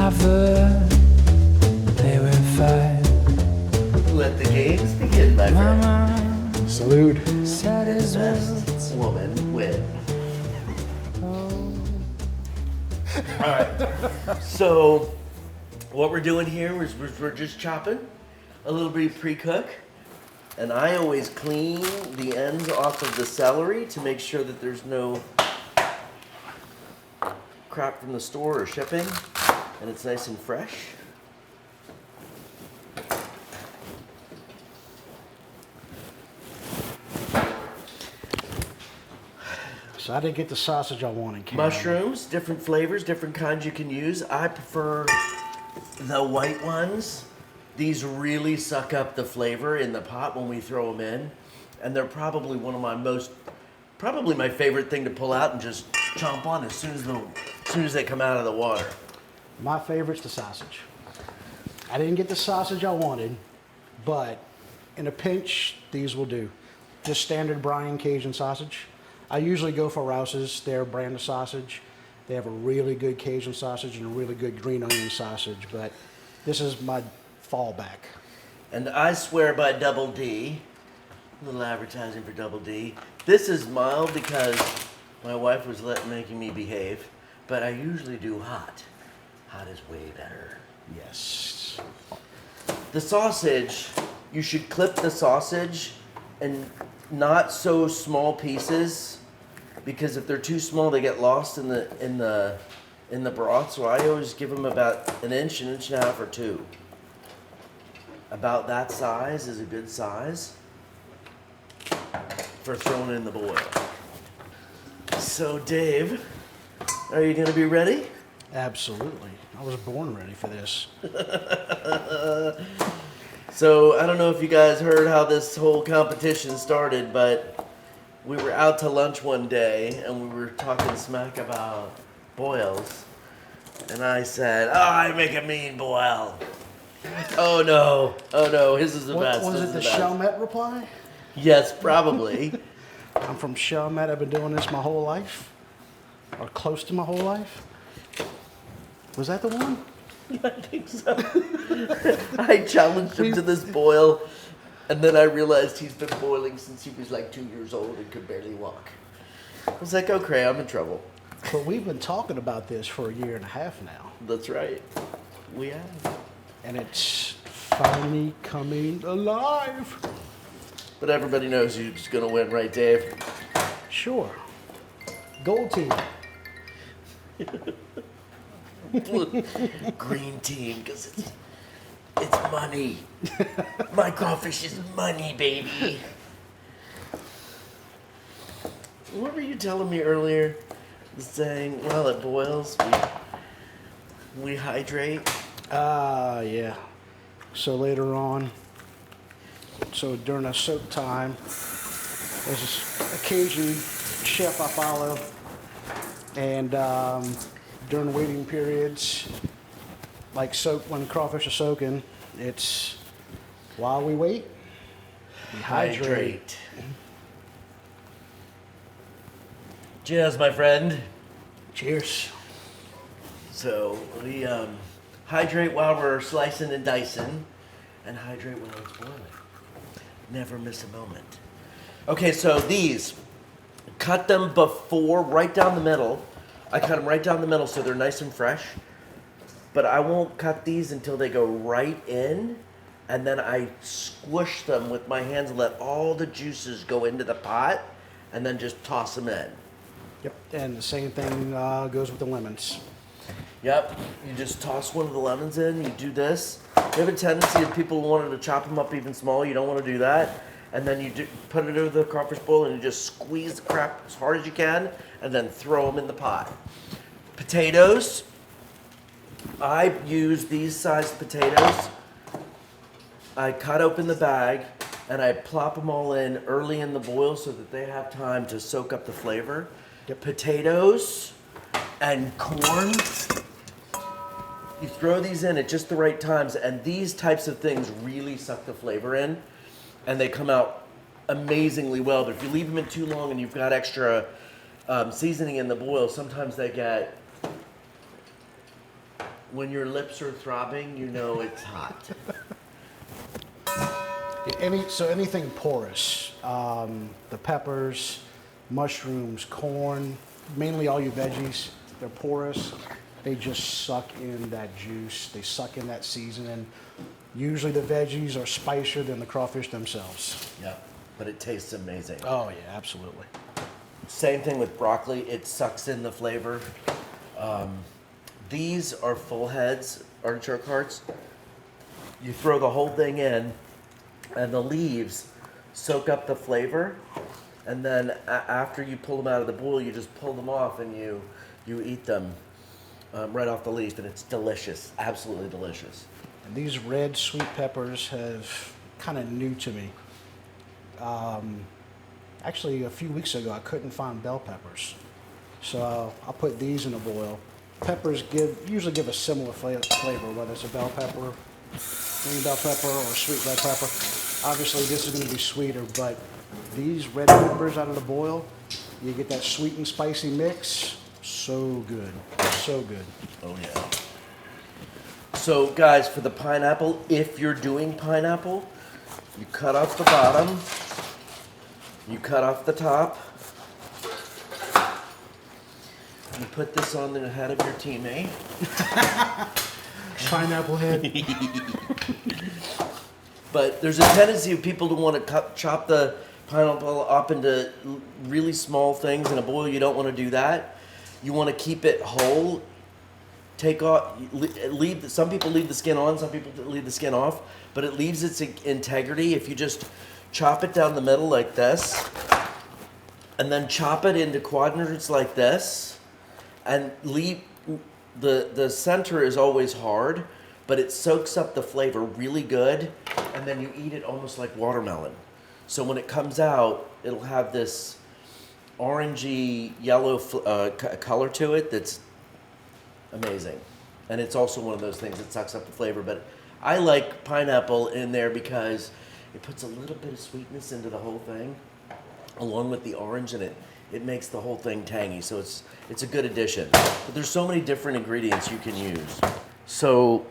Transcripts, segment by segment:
discovered they were five. Let the games begin, my friend. Mama Salute. said his Best woman win. All right. So, what we're doing here is we're just chopping a little bit of pre-cook, and I always clean the ends off of the celery to make sure that there's no crap from the store or shipping, and it's nice and fresh. So I didn't get the sausage I wanted, Cameron. Mushrooms, different flavors, different kinds you can use. I prefer the white ones. These really suck up the flavor in the pot when we throw them in. And they're probably one of probably my favorite thing to pull out and just chomp on as soon as they come out of the water. My favorite's the sausage. I didn't get the sausage I wanted, but in a pinch, these will do. Just standard Bryan Cajun sausage. I usually go for Rouse's, their brand of sausage. They have a really good Cajun sausage and a really good green onion sausage, but this is my fallback. And I swear by Double D, a little advertising for Double D. This is mild because my wife was making me behave, but I usually do hot. Hot is way better. Yes. The sausage, you should clip the sausage and not so small pieces, because if they're too small, they get lost in the broth. So I always give them about an inch and a half, or two. About that size is a good size for throwing in the boil. So Dave, are you gonna be ready? Absolutely. I was born ready for this. So I don't know if you guys heard how this whole competition started, but we were out to lunch one day and we were talking smack about boils. And I said, "Oh, I make a mean boil." Oh no, his is the best. Was his it the is best. Chalmette reply? Yes, probably. I'm from Chalmette. I've been doing this my whole life, or close to my whole life. Was that the one? I think so. I challenged him to this boil, and then I realized he's been boiling since he was like 2 years old and could barely walk. I was like, okay, I'm in trouble. But we've been talking about this for a year and a half now. That's right. We have. And it's finally coming alive. But everybody knows who's going to win, right, Dave? Sure. Gold team. Green team, because it's money. My crawfish is money, baby. What were you telling me earlier? Saying, while it boils, we hydrate. Yeah. So later on, so during a soak time, there's this occasion chef I follow, and during waiting periods, like when crawfish are soaking, it's while we wait, we hydrate. Cheers, my friend. Cheers. So we hydrate while we're slicing and dicing, and hydrate while it's boiling. Never miss a moment. Okay, so these, cut them before, right down the middle. I cut them right down the middle so they're nice and fresh. But I won't cut these until they go right in, and then I squish them with my hands and let all the juices go into the pot, and then just toss them in. Yep, and the same thing goes with the lemons. Yep, you just toss one of the lemons in, you do this. You have a tendency of people wanting to chop them up even smaller, you don't want to do that. And then you put it over the crawfish bowl and you just squeeze the crap as hard as you can and then throw them in the pot. Potatoes, I use these sized potatoes. I cut open the bag and I plop them all in early in the boil so that they have time to soak up the flavor. Yep. Potatoes and corn. You throw these in at just the right times, and these types of things really suck the flavor in, and they come out amazingly well. But if you leave them in too long and you've got extra seasoning in the boil, sometimes they get when your lips are throbbing, you know it's hot. Anything porous, the peppers, mushrooms, corn, mainly all your veggies, they're porous. They just suck in that juice. They suck in that seasoning. Usually the veggies are spicier than the crawfish themselves. Yeah, but it tastes amazing. Oh yeah, absolutely. Same thing with broccoli. It sucks in the flavor. These are full heads artichoke hearts. You throw the whole thing in, and the leaves soak up the flavor. And then after you pull them out of the bowl, you just pull them off and you eat them right off the leaf, and it's delicious, absolutely delicious. And these red sweet peppers have kind of new to me. Actually, a few weeks ago, I couldn't find bell peppers, so I'll put these in a boil. Peppers usually give a similar flavor, whether it's a bell pepper, green bell pepper, or sweet red pepper. Obviously, this is going to be sweeter, but these red peppers out of the boil, you get that sweet and spicy mix. So good, so good. Oh yeah. So guys, for the pineapple, if you're doing pineapple, you cut off the bottom, you cut off the top, you put this on the head of your teammate. Pineapple head. But there's a tendency of people to want to chop the pineapple up into really small things in a boil. You don't want to do that. You want to keep it whole. Take off, leave. Some people leave the skin on, some people leave the skin off, but it leaves its integrity if you just chop it down the middle like this, and then chop it into quadrants like this, and leave the center is always hard, but it soaks up the flavor really good, and then you eat it almost like watermelon. So when it comes out, it'll have this orangey yellow color to it that's amazing. And it's also one of those things that sucks up the flavor, but I like pineapple in there because it puts a little bit of sweetness into the whole thing along with the orange, and it makes the whole thing tangy. So it's a good addition. But there's so many different ingredients you can use. So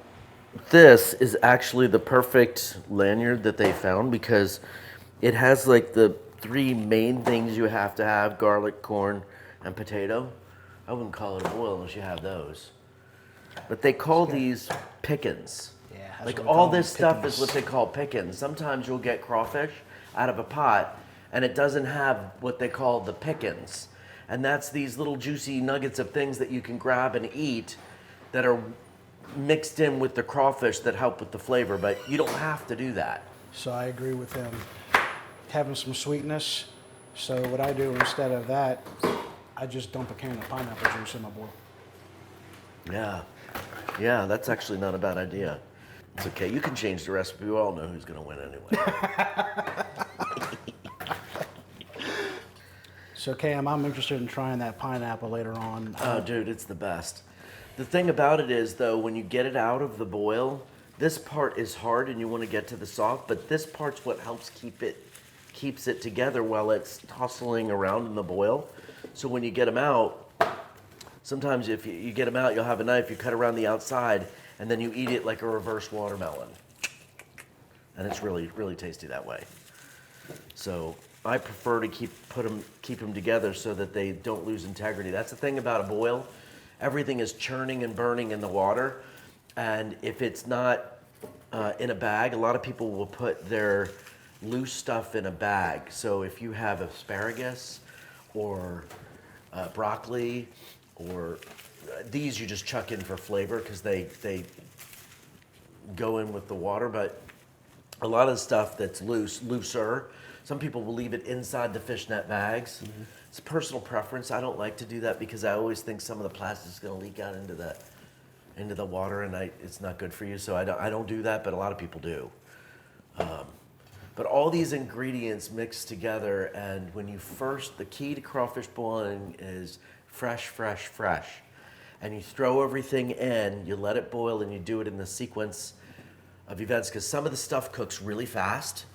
this is actually the perfect lanyard that they found because it has like the 3 main things you have to have: garlic, corn, and potato. I wouldn't call it a boil unless you have those. But they call these pickins. Yeah, that's like what we all call this them, stuff pickins. is what they call pickins. Sometimes you'll get crawfish out of a pot and it doesn't have what they call the pickins. And that's these little juicy nuggets of things that you can grab and eat that are mixed in with the crawfish that help with the flavor, but you don't have to do that. So I agree with them. Having some sweetness. So what I do instead of that, I just dump a can of pineapple juice in my bowl. Yeah, that's actually not a bad idea. It's okay, you can change the recipe. We all know who's gonna win anyway. So Cam, I'm interested in trying that pineapple later on. Oh, dude, it's the best. The thing about it is, though, when you get it out of the boil, this part is hard and you want to get to the soft, but this part's what helps keeps it together while it's tussling around in the boil. So when you get them out, sometimes if you get them out, you'll have a knife, you cut around the outside, and then you eat it like a reverse watermelon. And it's really, really tasty that way. So I prefer to keep them together so that they don't lose integrity. That's the thing about a boil. Everything is churning and burning in the water. And if it's not in a bag, a lot of people will put their loose stuff in a bag. So if you have asparagus or broccoli or these, you just chuck in for flavor because they go in with the water. But a lot of the stuff that's looser, some people will leave it inside the fishnet bags. Mm-hmm. It's a personal preference. I don't like to do that because I always think some of the plastic is going to leak out into the water, and it's not good for you. So I don't do that, but a lot of people do. But all these ingredients mix together, and when you the key to crawfish boiling is fresh. And you throw everything in, you let it boil, and you do it in the sequence of events, because some of the stuff cooks really fast,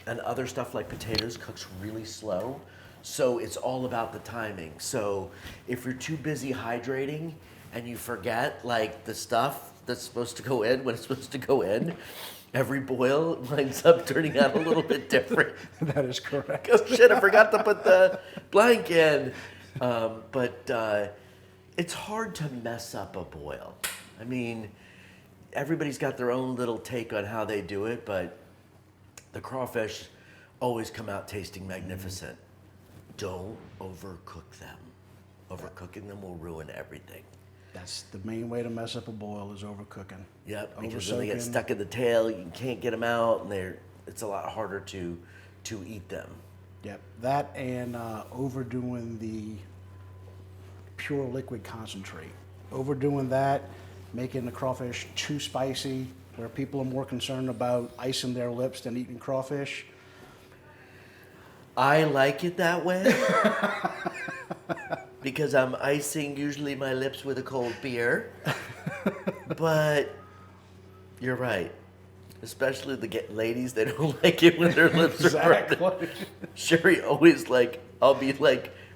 and other stuff like potatoes cooks really slow. So it's all about the timing. So if you're too busy hydrating and you forget like the stuff, that's supposed to go in when it's supposed to go in. Every boil winds up turning out a little bit different. That is correct. Oh shit, I forgot to put the blank in. But it's hard to mess up a boil. I mean, everybody's got their own little take on how they do it, but the crawfish always come out tasting magnificent. Don't overcook them. Overcooking them will ruin everything. That's the main way to mess up a boil is overcooking. Yep, because when they Oversoaking. get stuck in the tail, you can't get them out, and it's a lot harder to eat them. Yep, that and overdoing the pure liquid concentrate. Overdoing that, making the crawfish too spicy, where people are more concerned about icing their lips than eating crawfish. I like it that way because I'm icing usually my lips with a cold beer. But you're right. Especially the ladies, they don't like it when their lips are burning. Sherry always I'll be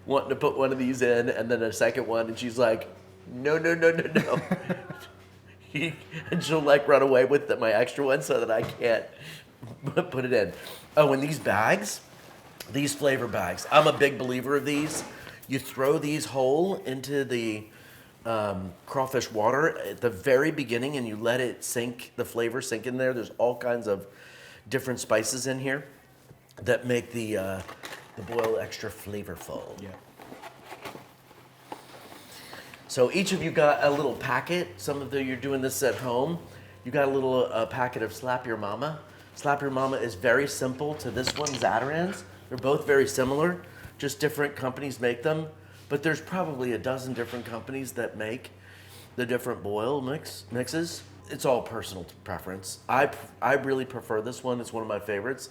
wanting to put one of these in and then a second one, and she's like, no. And she'll run away with my extra one so that I can't put it in. Oh, and these bags, these flavor bags, I'm a big believer of these. You throw these whole into the crawfish water at the very beginning and you let it sink, the flavor sink in there. There's all kinds of different spices in here that make the boil extra flavorful. Yeah. So each of you got a little packet. Some of you're doing this at home. You got a little packet of Slap Your Mama. Slap Your Mama is very simple to this one, Zatarain's. They're both very similar, just different companies make them. But there's probably a dozen different companies that make the different boil mixes. It's all personal preference. I really prefer this one. It's one of my favorites.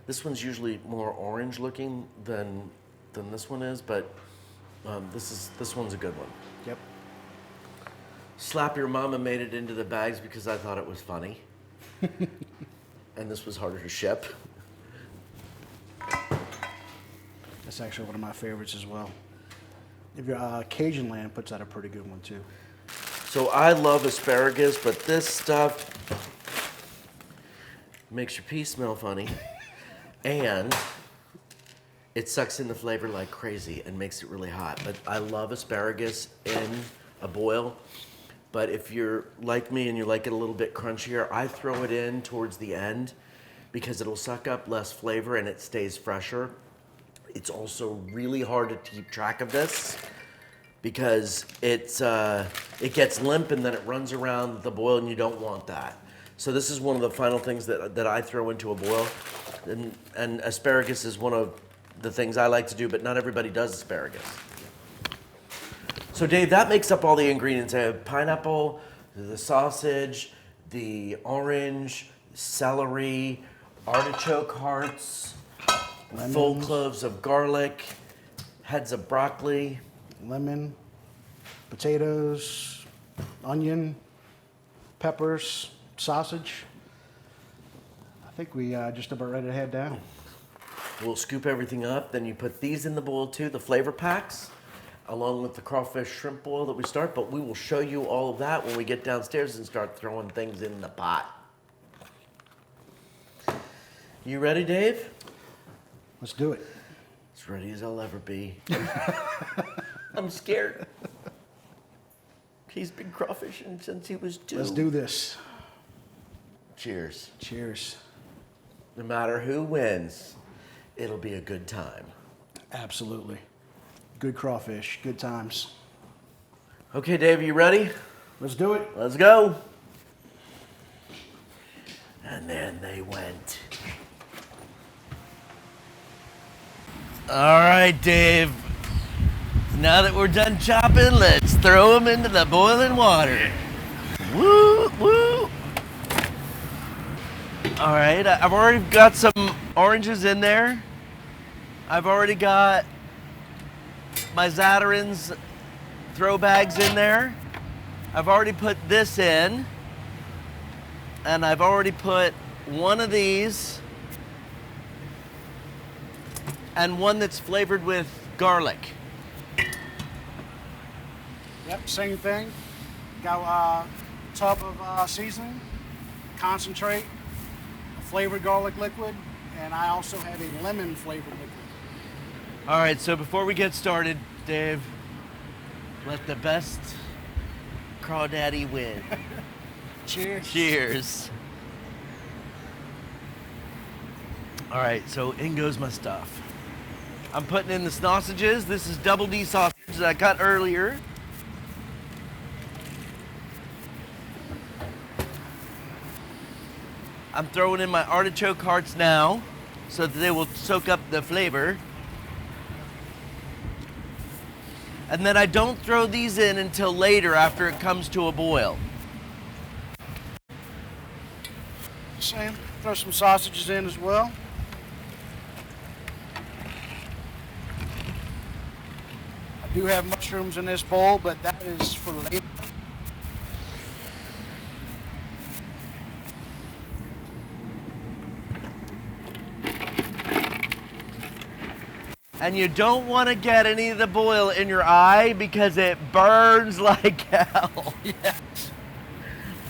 This one's usually more orange looking than this one is, but this one's a good one. Yep. Slap Your Mama made it into the bags because I thought it was funny. And this was harder to ship. That's actually one of my favorites as well. If your Cajun Land puts out a pretty good one too. So I love asparagus, but this stuff makes your pee smell funny. And it sucks in the flavor like crazy and makes it really hot. But I love asparagus in a boil. But if you're like me and you like it a little bit crunchier, I throw it in towards the end because it'll suck up less flavor and it stays fresher. It's also really hard to keep track of this because it gets limp and then it runs around the boil and you don't want that. So this is one of the final things that I throw into a boil. And asparagus is one of the things I like to do, but not everybody does asparagus. So Dave, that makes up all the ingredients. I have pineapple, the sausage, the orange, celery, artichoke hearts, Lemons. full cloves of garlic, heads of broccoli. Lemon, potatoes, onion, peppers, sausage. I think we just about ready to head down. We'll scoop everything up. Then you put these in the bowl too, the flavor packs, along with the crawfish shrimp boil that we start. But we will show you all of that when we get downstairs and start throwing things in the pot. You ready, Dave? Let's do it. As ready as I'll ever be. I'm scared. He's been crawfishing since he was 2. Let's do this. Cheers. Cheers. No matter who wins, it'll be a good time. Absolutely. Good crawfish, good times. Okay, Dave, you ready? Let's do it. Let's go. And then they went. All right, Dave. Now that we're done chopping, let's throw them into the boiling water. Woo, woo. All right, I've already got some oranges in there. I've already got my Zatarain's throw bags in there. I've already put this in. And I've already put one of these and one that's flavored with garlic. Yep, same thing. Got tub of seasoning, concentrate, a flavored garlic liquid, and I also have a lemon flavored liquid. All right, so before we get started, Dave, let the best crawdaddy win. Cheers. Cheers. All right, so in goes my stuff. I'm putting in the sausages. This is double D sausage that I cut earlier. I'm throwing in my artichoke hearts now so that they will soak up the flavor. And then I don't throw these in until later after it comes to a boil. Same. Throw some sausages in as well. I do have mushrooms in this bowl, but that is for later. And you don't want to get any of the boil in your eye because it burns like hell. Yes.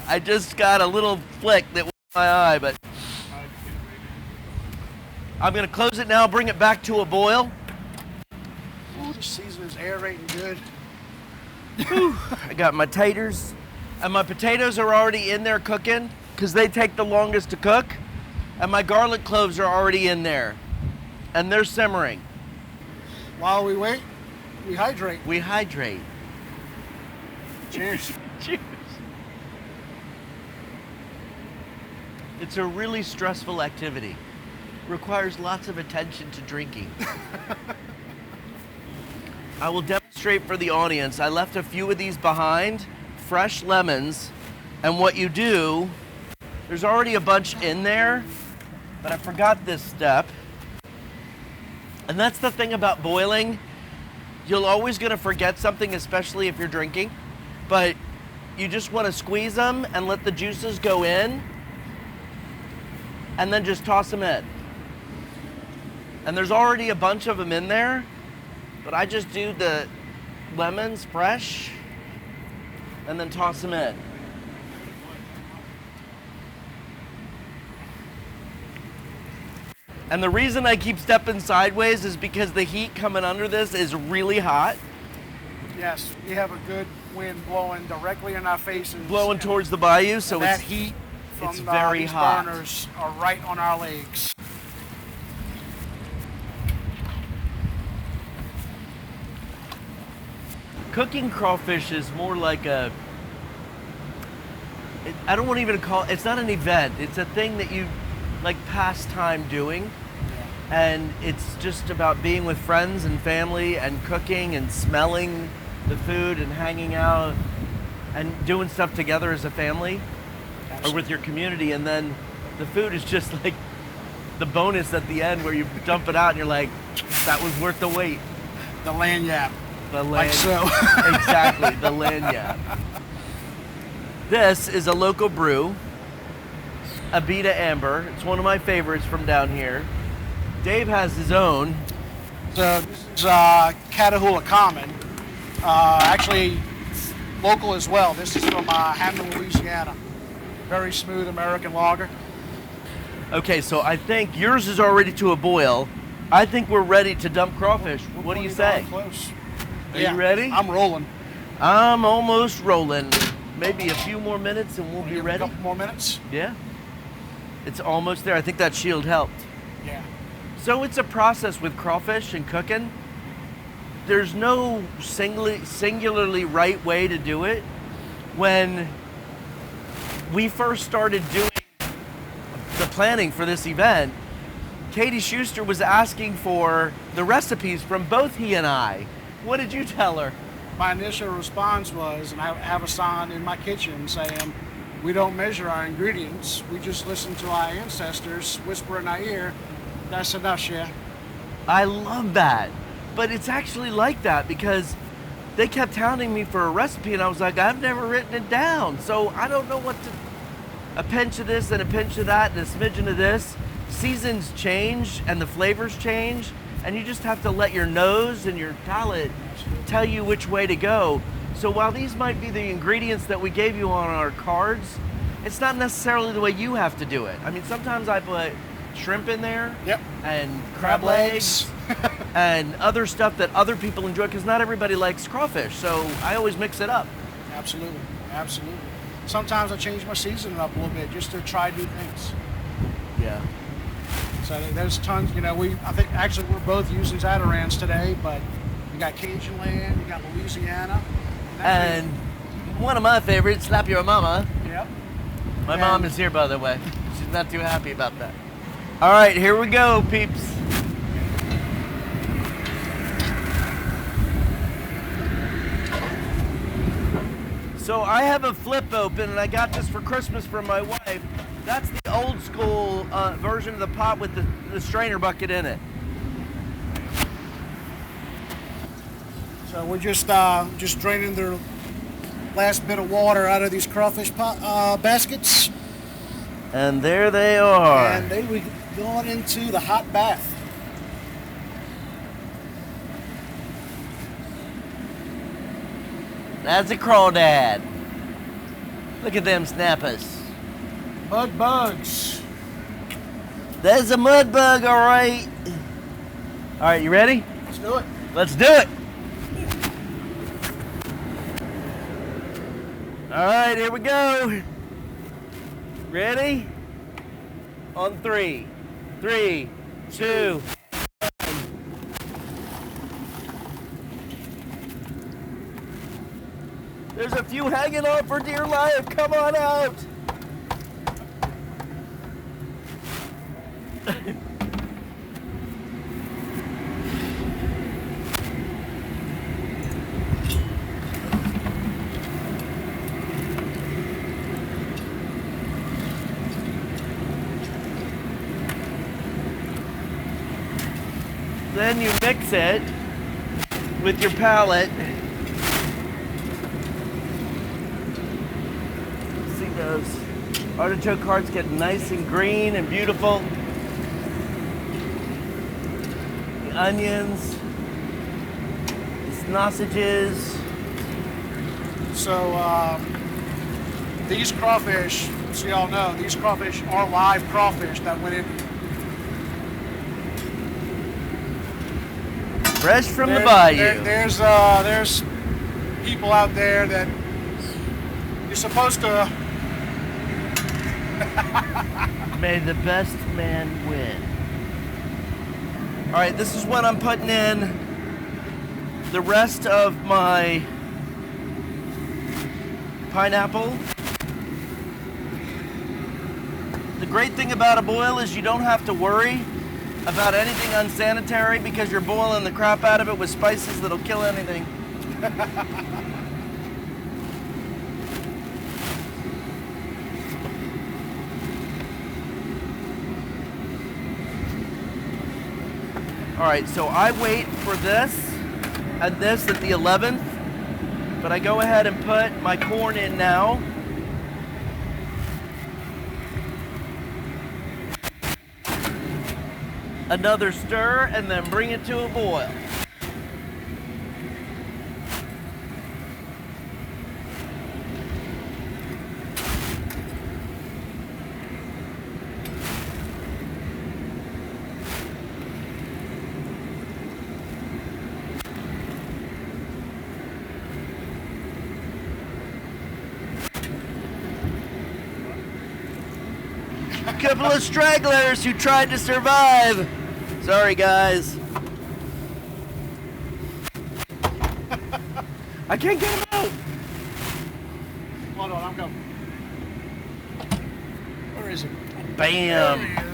I just got a little flick that went in my eye, but I'm going to close it now, bring it back to a boil. Ooh, the seasoning's aerating good. I got my taters, and my potatoes are already in there cooking because they take the longest to cook, and my garlic cloves are already in there, and they're simmering. While we wait, we hydrate. We hydrate. Cheers. Cheers. It's a really stressful activity. Requires lots of attention to drinking. I will demonstrate for the audience. I left a few of these behind, fresh lemons, and what you do, there's already a bunch in there, but I forgot this step. And that's the thing about boiling. You're always going to forget something, especially if you're drinking, but you just want to squeeze them and let the juices go in, and then just toss them in. And there's already a bunch of them in there, but I just do the lemons fresh and then toss them in. And the reason I keep stepping sideways is because the heat coming under this is really hot. Yes, we have a good wind blowing directly in our faces. Blowing towards the bayou, so that it's heat from it's very these hot. burners are right on our legs. Cooking crawfish is more like I don't want to even call it, it's not an event. It's a thing that you like pass time doing. And it's just about being with friends and family and cooking and smelling the food and hanging out and doing stuff together as a family. Absolutely. Or with your community. And then the food is just like the bonus at the end where you dump it out and you're like, that was worth the wait. The lanyard. The land, like so. Exactly, the lanyard. This is a local brew, Abita Amber. It's one of my favorites from down here. Dave has his own. So this is Catahoula Common. Actually, local as well. This is from Hammond, Louisiana. Very smooth American lager. Okay, so I think yours is already to a boil. I think we're ready to dump crawfish. What do you say? Close. Are you ready? I'm rolling. I'm almost rolling. Maybe a few more minutes and we'll be ready. A couple more minutes. Yeah. It's almost there. I think that shield helped. Yeah. So it's a process with crawfish and cooking. There's no singularly right way to do it. When we first started doing the planning for this event, Katie Schuster was asking for the recipes from both he and I. What did you tell her? My initial response was, and I have a sign in my kitchen saying, we don't measure our ingredients. We just listen to our ancestors whisper in our ear. That's enough, chef. I love that. But it's actually like that because they kept hounding me for a recipe and I was like, I've never written it down. So I don't know what to, a pinch of this and a pinch of that and a smidgen of this. Seasons change and the flavors change and you just have to let your nose and your palate tell you which way to go. So while these might be the ingredients that we gave you on our cards, it's not necessarily the way you have to do it. I mean, sometimes I put shrimp in there. Yep. And crab legs and other stuff that other people enjoy, because not everybody likes crawfish. So I always mix it up. Absolutely, absolutely. Sometimes I change my seasoning up a little bit just to try new things. Yeah. So there's tons, you know, I think actually we're both using Zatarans today, but you got Cajun land, you got Louisiana. And one of my favorites, Slap Your Mama. Yep. My mom is here, by the way. She's not too happy about that. All right, here we go, peeps. So I have a flip open, and I got this for Christmas from my wife. That's the old school version of the pot with the strainer bucket in it. So we're just draining the last bit of water out of these crawfish baskets. And there they are. And they were going into the hot bath. That's a crawdad. Look at them snappers. Mud bugs. There's a mud bug, all right. All right, you ready? Let's do it. Let's do it. All right, here we go. Ready? On three. 3, 2. There's a few hanging on for dear life. Come on out. Then you mix it with your palette. See those artichoke hearts get nice and green and beautiful. The onions, the sausages. So these crawfish, so y'all know, these crawfish are live crawfish that went in. Fresh from the bayou. There's people out there that you're supposed to. May the best man win. All right, this is what I'm putting in the rest of my pineapple. The great thing about a boil is you don't have to worry about anything unsanitary because you're boiling the crap out of it with spices that'll kill anything. All right, so I wait for this and this at the 11th, but I go ahead and put my corn in now. Another stir, and then bring it to a boil. A couple of stragglers who tried to survive. Sorry, guys. I can't get him out. Hold on, I'm going. Where is he? Bam. There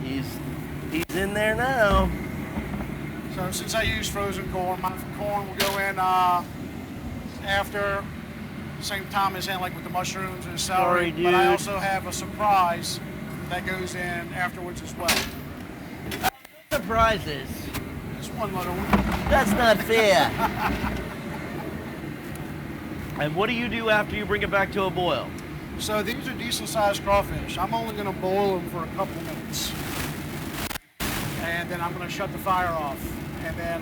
he is. He's in there now. So since I use frozen corn, my corn will go in after, same time as in like with the mushrooms and celery. Sorry, dude. But I also have a surprise that goes in afterwards as well. Surprises. Just one little one. That's not fair. And what do you do after you bring it back to a boil? So these are decent sized crawfish. I'm only going to boil them for a couple minutes. And then I'm going to shut the fire off. And then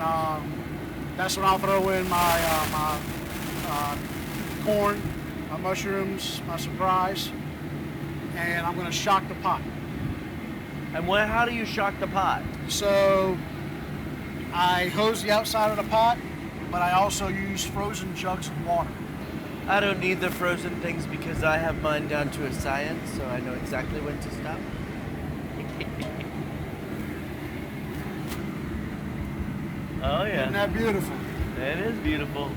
that's when I'll throw in my corn, my mushrooms, my surprise, and I'm going to shock the pot. And how do you shock the pot? So I hose the outside of the pot, but I also use frozen jugs of water. I don't need the frozen things because I have mine down to a science, so I know exactly when to stop. Oh yeah. Isn't that beautiful? That is beautiful.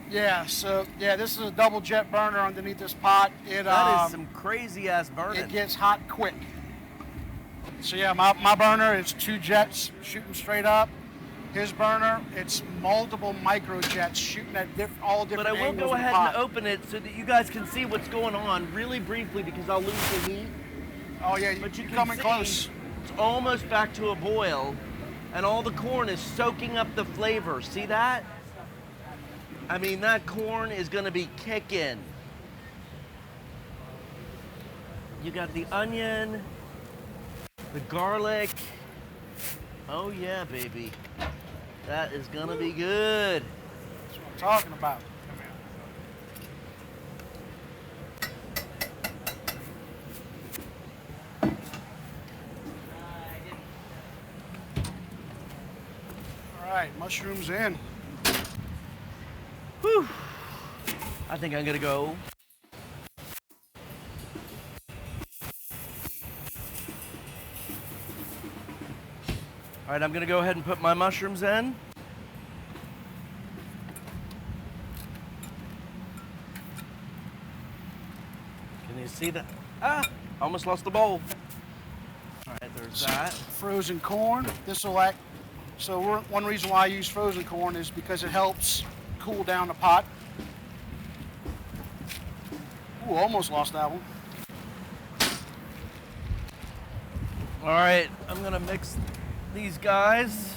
Yeah, so yeah, this is a double jet burner underneath this pot. That is some crazy ass burning. It gets hot quick. So yeah, my burner is 2 jets shooting straight up. His burner, it's multiple micro jets shooting at all different But I will angles go of the ahead pot. and open it so that you guys can see what's going on really briefly because I'll lose the heat. Oh yeah, But you you're can coming see close. It's almost back to a boil, and all the corn is soaking up the flavor. See that? I mean, that corn is gonna be kicking. You got the onion, the garlic. Oh yeah, baby. That is gonna be good. That's what I'm talking about. All right, mushrooms in. Whew. I think I'm gonna go. All right, I'm gonna go ahead and put my mushrooms in. Can you see that? Ah, almost lost the bowl. All right, there's that. Frozen corn. This will act. So one reason why I use frozen corn is because it helps cool down the pot. Ooh, almost lost that one. All right, I'm gonna mix these guys.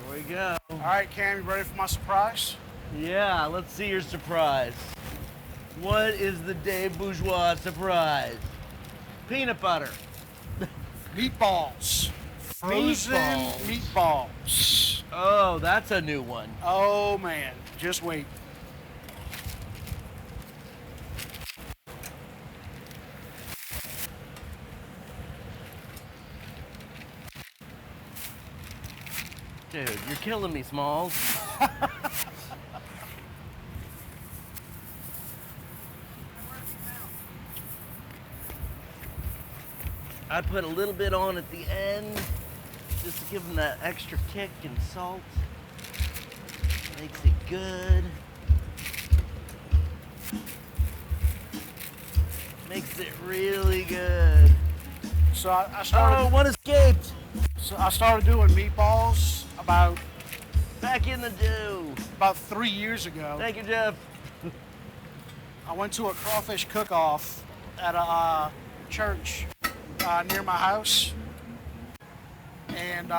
There we go. All right, Cam, you ready for my surprise? Yeah, let's see your surprise. What is the Dave Bourgeois surprise? Peanut butter. Meatballs. Frozen meatballs. Oh, that's a new one. Oh man, just wait. Dude, you're killing me, Smalls. I put a little bit on at the end just to give them that extra kick and salt. Makes it good. Makes it really good. So I Oh, started. one escaped. So I started doing meatballs about Back in the dough. 3 years ago. Thank you, Jeff. I went to a crawfish cook-off at a church near my house, and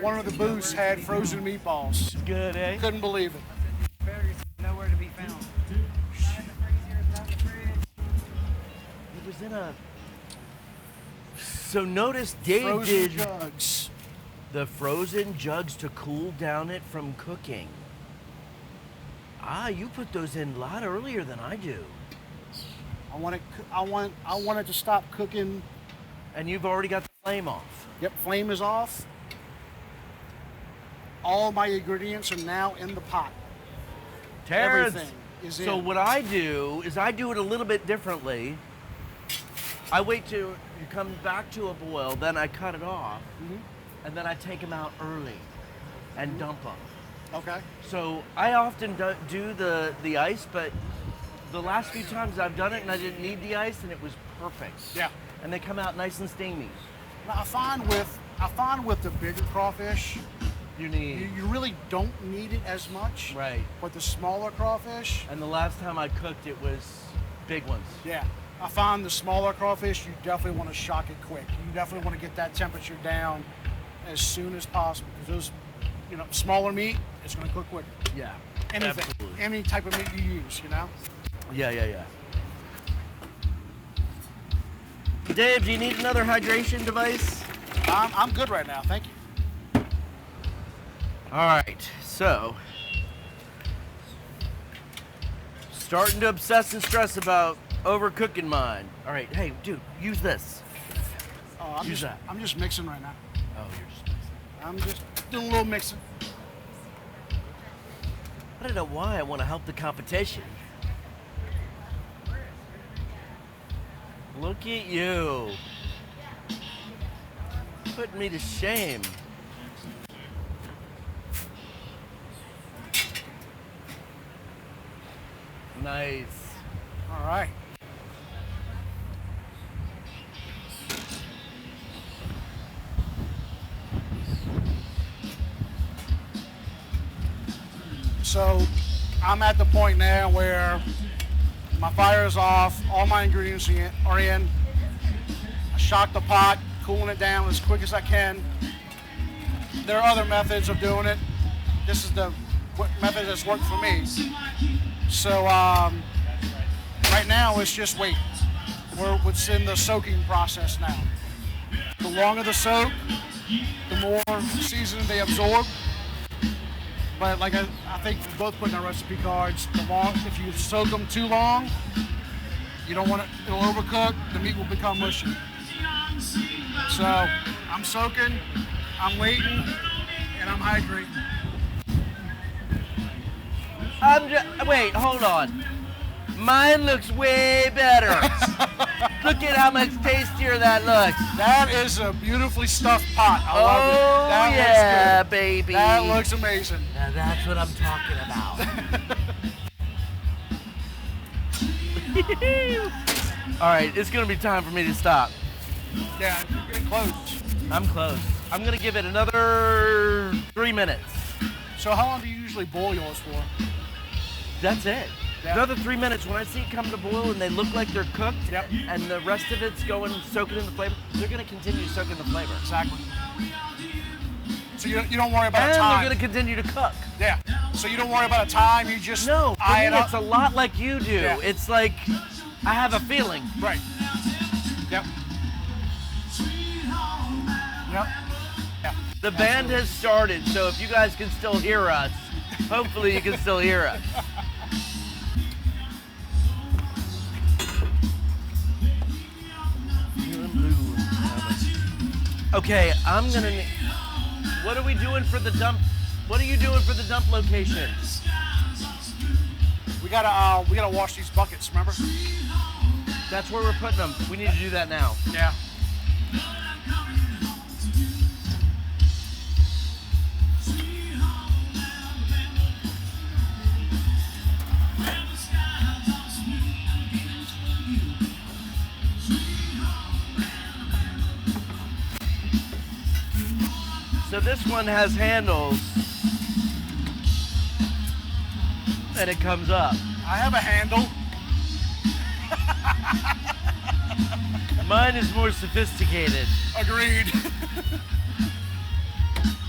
one of the booths had frozen meatballs. Good, eh? Couldn't believe it. Nowhere to be found. It was in a... So notice Dave Frozen did jugs. the frozen jugs to cool down it from cooking. Ah, you put those in a lot earlier than I do. I want it to stop cooking. And you've already got the flame off. Yep, flame is off. All my ingredients are now in the pot. Terrence, Everything is so in. what I do is I do it a little bit differently. I wait till it comes back to a boil, then I cut it off, and then I take them out early and dump them. Okay. So I often do the ice, but the last few times I've done it and I didn't need the ice and it was perfect. Yeah. And they come out nice and steamy. Now I find with the bigger crawfish, You need. you really don't need it as much. Right. But the smaller crawfish, And the last time I cooked it was big ones. yeah. I find the smaller crawfish, you definitely want to shock it quick. You definitely want to get that temperature down as soon as possible because those, smaller meat, it's going to cook quicker. Yeah. anything, Absolutely. any type of meat you use, you know? Yeah. Dave, do you need another hydration device? I'm good right now, thank you. All right, so starting to obsess and stress about overcooking mine. All right, hey, dude, use this. Oh, Use that. I'm just mixing right now. Oh, you're just mixing. I'm just doing a little mixing. I don't know why I want to help the competition. Look at you. Putting me to shame. Nice. All right. So I'm at the point now where my fire is off, all my ingredients are in. I shock the pot, cooling it down as quick as I can. There are other methods of doing it. This is the method that's worked for me. So right now it's just wait. It's in the soaking process now. The longer the soak, the more seasoning they absorb. But like I think we both put in our recipe cards, if you soak them too long, you don't want it, it'll overcook, the meat will become mushy. So I'm soaking, I'm waiting, and I'm hydrating. Wait, hold on. Mine looks way better. Look at how much tastier that looks. That is a beautifully stuffed pot. I love it. Oh, That yeah, looks good. baby. That looks amazing. Now that's what I'm talking about. All right, it's gonna be time for me to stop. Yeah, you're getting close. I'm close. I'm gonna give it another 3 minutes. So how long do you usually boil yours for? That's it. Yeah. Another 3 minutes. When I see it come to boil and they look like they're cooked, Yep. and the rest of it's going soaking in the flavor, they're gonna continue soaking the flavor. Exactly. So you don't worry about And a time. they're gonna continue to cook. Yeah. So you don't worry about a time. You just No, for eye me, it up. it's a lot like you do. Yeah. It's like I have a feeling. Right. Yep. Yep. Yeah. The band has started, so if you guys can still hear us, hopefully you can still hear us. Okay, I'm gonna. What are we doing for the dump? What are you doing for the dump location? We gotta wash these buckets. Remember? That's where we're putting them. We need to do that now. Yeah. So this one has handles, and it comes up. I have a handle. Mine is more sophisticated. Agreed.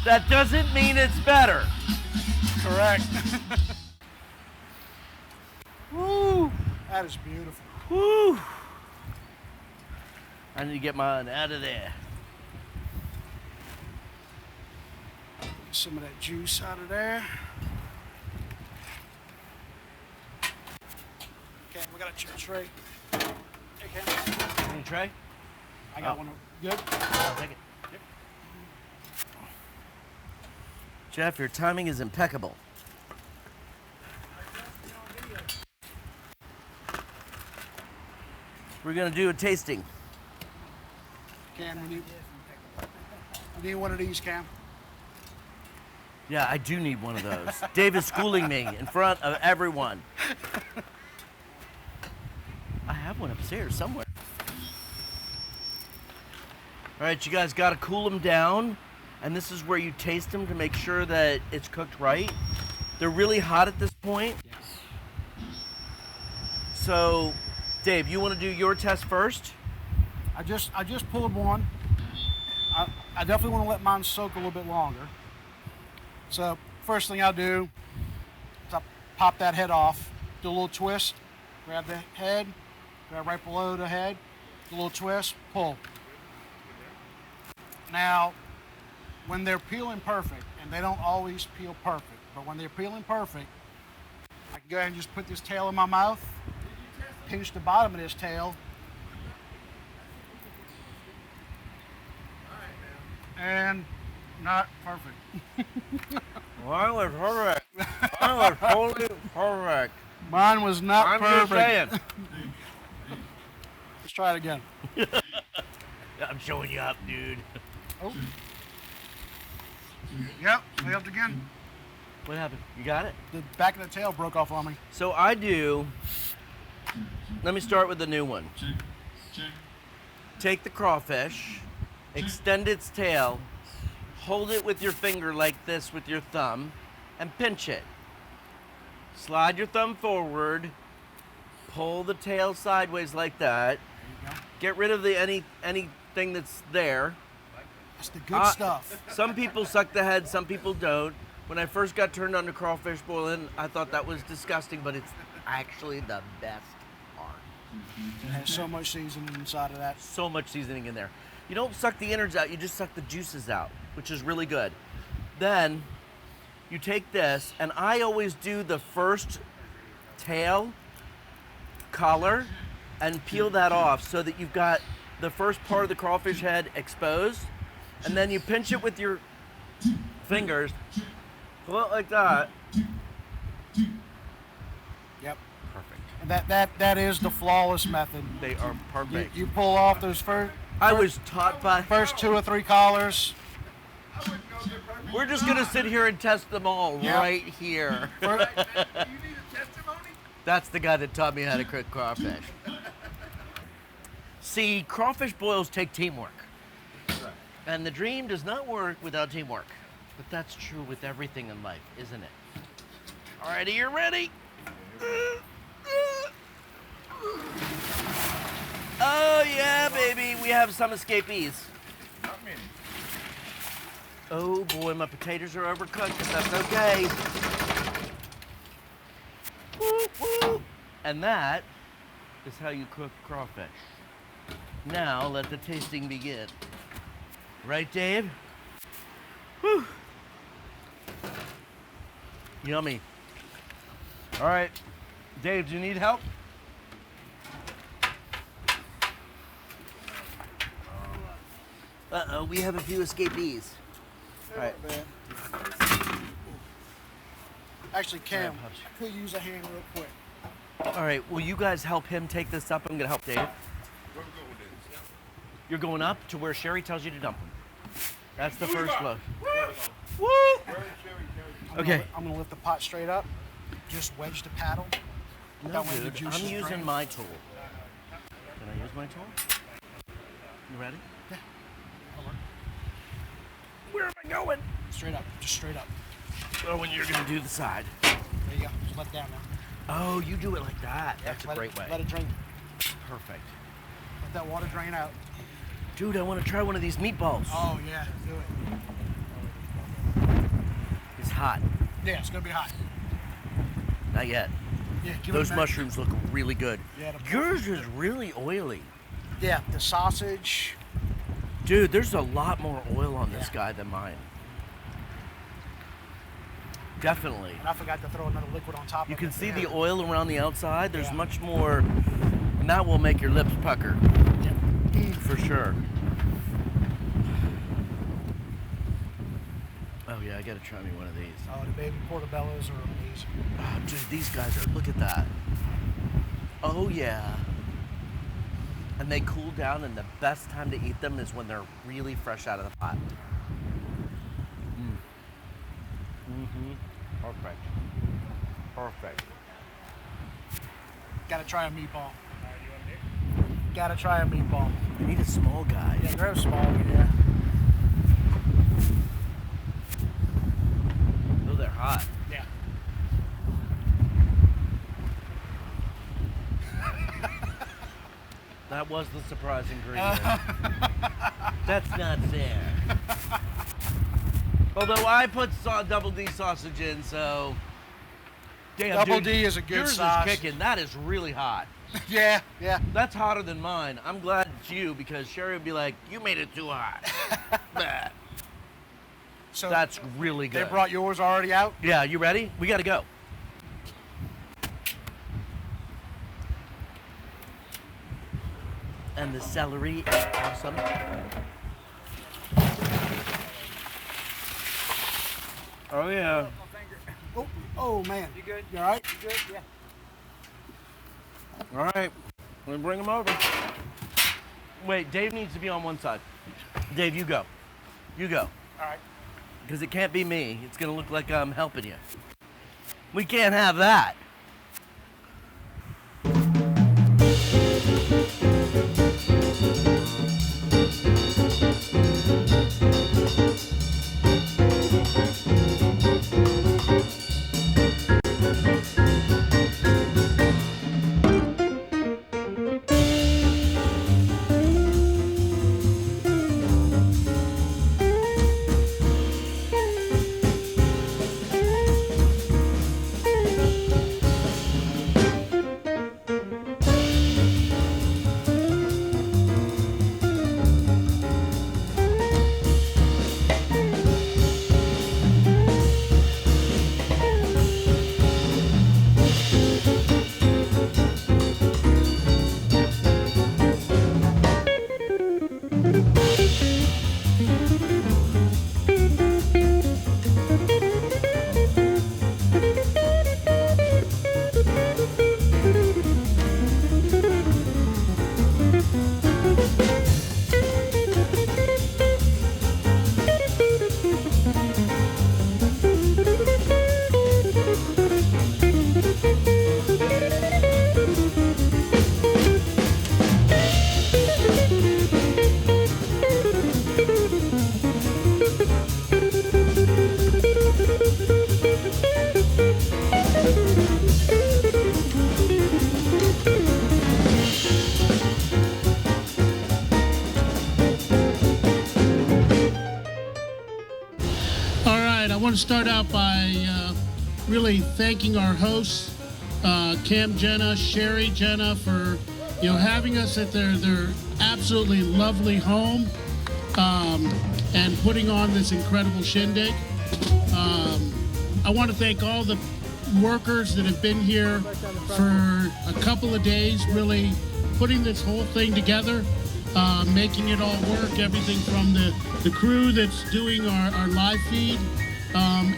That doesn't mean it's better. Correct. Woo! That is beautiful. Woo! I need to get mine out of there. Get some of that juice out of there. Okay, we got a tray. Hey, Cam. Any tray? I got Oh. one. Good? I'll take it. Yep. Jeff, your timing is impeccable. We're gonna do a tasting. Cam, we need one of these, Cam. Yeah, I do need one of those. Dave is schooling me in front of everyone. I have one upstairs somewhere. All right, you guys got to cool them down, and this is where you taste them to make sure that it's cooked right. They're really hot at this point. Yes. So, Dave, you want to do your test first? I just pulled one. I definitely want to let mine soak a little bit longer. So first thing I'll do is I'll pop that head off, do a little twist, grab the head, grab right below the head, do a little twist, pull. Now, when they're peeling perfect, and they don't always peel perfect, but when they're peeling perfect, I can go ahead and just put this tail in my mouth, pinch the bottom of this tail, and not perfect. Mine was perfect. Mine was totally perfect. Mine was not I'm perfect. just saying. Let's try it again. I'm showing you up, dude. Oh. Yep, failed again. What happened? You got it? The back of the tail broke off on me. So I do. Let me start with the new one. Take the crawfish, extend its tail, hold it with your finger like this with your thumb, and pinch it. Slide your thumb forward, pull the tail sideways like that. There you go. Get rid of the anything that's there. That's the good stuff. Some people suck the head, some people don't. When I first got turned on to crawfish boiling, I thought that was disgusting, but it's actually the best part. It has so much seasoning inside of that. So much seasoning in there. You don't suck the innards out, you just suck the juices out, which is really good. Then you take this, and I always do the first tail collar and peel that off so that you've got the first part of the crawfish head exposed, and then you pinch it with your fingers, pull it like that. Yep. Perfect. And that is the flawless method. They are perfect. You pull off those I was taught by. first 2 or 3 collars. We're just gonna sit here and test them all Yeah. right here. That's the guy that taught me how to cook crawfish. See, crawfish boils take teamwork. And the dream does not work without teamwork. But that's true with everything in life, isn't it? All right, are you ready? Oh, yeah, baby. We have some escapees. Not many. Oh, boy, my potatoes are overcooked, but that's okay. Woo, woo. And that is how you cook crawfish. Now, let the tasting begin. Right, Dave? Whew. Yummy. All right. Dave, do you need help? Uh-oh, we have a few escapees. All right. Actually, Cam, All right, Pops. I could use a hand real quick. All right, will you guys help him take this up? I'm gonna help Dave. Where we go with this? You're going up to where Sherry tells you to dump him. That's the first load. Woo! Where is Sherry? Okay. I'm gonna lift the pot straight up. Just wedge the paddle. No, That way the dude, juices I'm using drain. my tool. Can I use my tool? You ready? Yeah. Where am I going? Straight up. Just straight up. Oh, when you're gonna do the side. There you go. Just let it down now. Oh, you do it like that. That's a Let great it, way. Let it drain. Perfect. Let that water drain out. Dude, I want to try one of these meatballs. Oh yeah, do it. It's hot. Yeah, it's gonna be hot. Not yet. Yeah, give Those it a minute. mushrooms look really good. Yeah, the- Yours is really oily. Yeah, the sausage. Dude, there's a lot more oil on this Yeah. guy than mine. Definitely. And I forgot to throw another liquid on top You of it. can see the Yeah. oil around the outside. There's Yeah. much more, and that will make your lips pucker. Yeah. For sure. Oh yeah, I gotta try me one of these. Oh, the baby portobellos are amazing. Oh, dude, these guys are, look at that. Oh yeah. And they cool down, and the best time to eat them is when they're really fresh out of the pot. Mm-hmm. Perfect. Perfect. Gotta try a meatball. Gotta try a meatball. I need a small guy. Yeah, they're small, yeah. Oh, they're hot. Yeah. That was the surprise ingredient. That's not fair. Although I put double D sausage in, so Damn, Double dude, D is a good yours sauce. is kicking. That is really hot. Yeah. That's hotter than mine. I'm glad it's you because Sherry would be like, you made it too hot. Bah. So That's really good. they brought yours already out? Yeah, you ready? We got to go. And the celery is awesome. Oh, yeah. Oh man. You good? You all right? You good? Yeah. All right. Let me bring them over. Wait, Dave needs to be on one side. Dave, you go. You go. All right. Because it can't be me. It's going to look like I'm helping you. We can't have that. I want to start out by really thanking our hosts, Cam Jinnah, Sherry Jinnah, for having us at their absolutely lovely home and putting on this incredible shindig. I want to thank all the workers that have been here for a couple of days, really putting this whole thing together, making it all work, everything from the crew that's doing our live feed,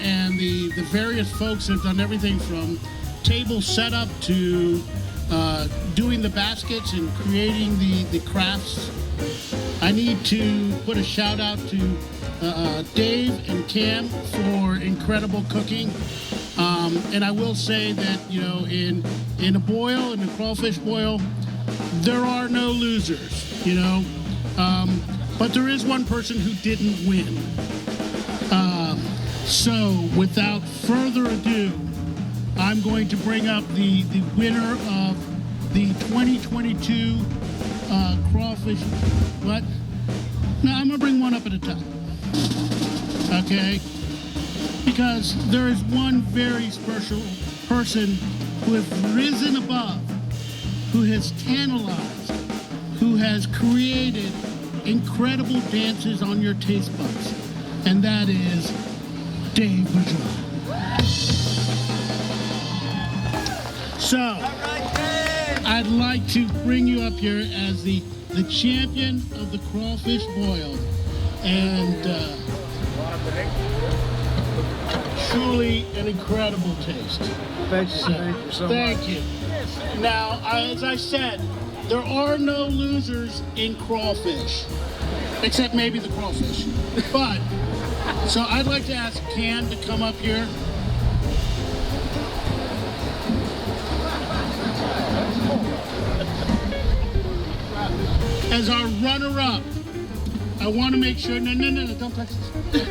and the various folks that have done everything from table setup to doing the baskets and creating the crafts. I need to put a shout out to Dave and Cam for incredible cooking. And I will say that, in a boil, in a crawfish boil, there are no losers, but there is one person who didn't win. So without further ado, I'm going to bring up the winner of the 2022 crawfish. What? No, I'm going to bring one up at a time. Okay? Because there is one very special person who has risen above, who has tantalized, who has created incredible dances on your taste buds, and that is Dave Bourgeois. So, I'd like to bring you up here as the champion of the crawfish boil, and truly an incredible taste. Thank you so much. Thank you. Now, as I said, there are no losers in crawfish, except maybe the crawfish. But, so I'd like to ask Cam to come up here. As our runner-up, I want to make sure, no, don't touch this.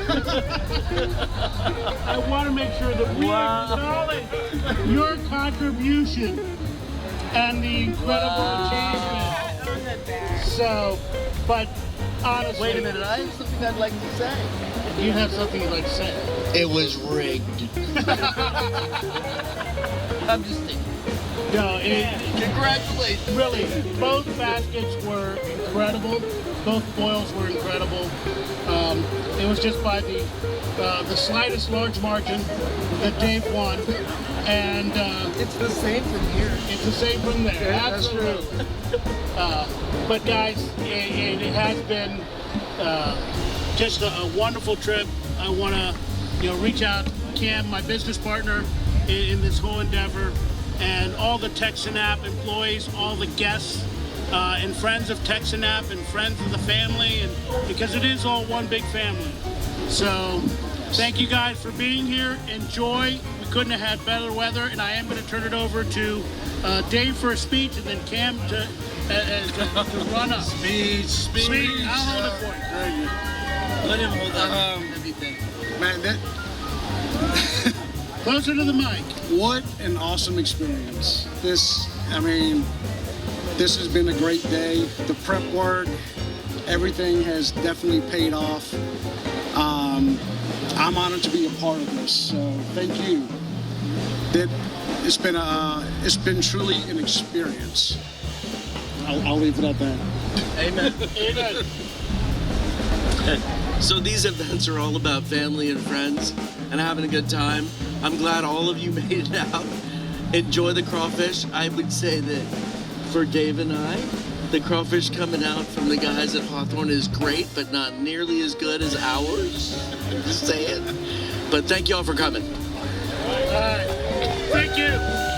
I want to make sure that we acknowledge your contribution and the incredible achievement. So, but honestly. Wait a minute, I have something I'd like to say. You have something you'd like to say? It was rigged. I'm just thinking. No, Congratulations. really, both baskets were incredible. Both boils were incredible. It was just by the slightest large margin that Dave won, and It's the same from here. it's the same from there. Absolutely. But guys, it has been just a wonderful trip. I want to, reach out to Cam, my business partner in this whole endeavor, and all the TekSynap employees, all the guests, and friends of TekSynap and friends of the family, and because it is all one big family. So thank you guys for being here. Enjoy. We couldn't have had better weather, and I am going to turn it over to Dave for a speech, and then Cam to run up. Speech. I'll hold it for you. Very good. Let him hold on. Everything. Man, Closer to the mic. what an awesome experience. This has been a great day. The prep work, everything has definitely paid off. I'm honored to be a part of this, so thank you. It's been truly an experience. I'll leave it at that. Amen. Amen. So these events are all about family and friends and having a good time. I'm glad all of you made it out. Enjoy the crawfish. I would say that for Dave and I, the crawfish coming out from the guys at Hawthorne is great, but not nearly as good as ours. I'm just saying. But thank you all for coming. All right. Thank you.